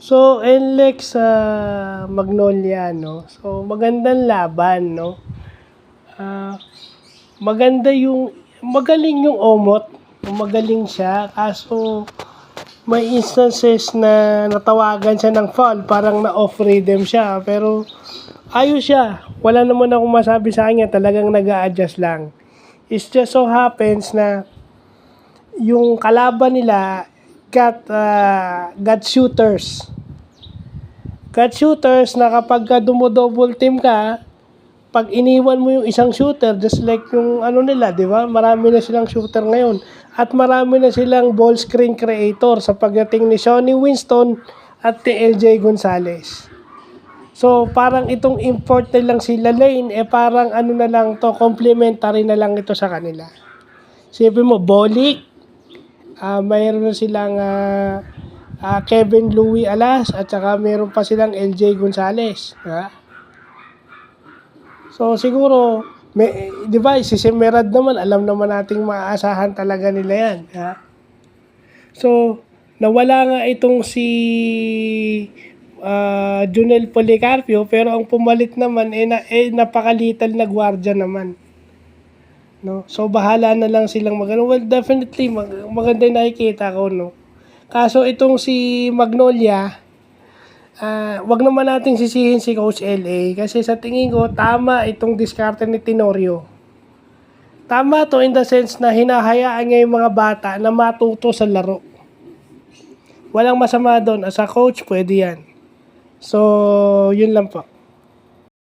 So, NLEX sa Magnolia, no? So, magandang laban, no? Maganda yung, magaling yung Omot. Magaling siya. Kaso, may instances na natawagan siya ng foul. Parang na-off rhythm siya. Pero, ayos siya. Wala naman akong masabi sa kanya. Talagang nag-a-adjust lang. It just so happens na yung kalaban nila got shooters. Got shooters na kapag ka dumo-double team ka, pag iniwan mo yung isang shooter, just like yung ano nila, di ba? Marami na silang shooter ngayon. At marami na silang ball screen creator sa pagdating ni Sonny Winston at ni LJ Gonzalez. So, parang itong import na lang sila Lane, parang ano na lang to, complementary na lang ito sa kanila. Siyempre mo, Bolik, mayroon na silang Kevin Louie Alas, at saka mayroon pa silang LJ Gonzalez. Diba? So, siguro, di ba, si Semerad naman, alam naman nating maaasahan talaga nila yan. Diba? So, nawala nga itong si Junel Policarpio, pero ang pumalit naman napakalital na gwardiya naman. No? So, bahala na lang silang magano. Well, definitely, maganda yung nakikita ko, no? Kaso itong si Magnolia, wag naman nating sisihin si Coach LA kasi sa tingin ko, tama itong diskarte ni Tenorio. Tama to in the sense na hinahayaan niya yung mga bata na matuto sa laro. Walang masama doon. As a coach, pwede yan. So, yun lang po.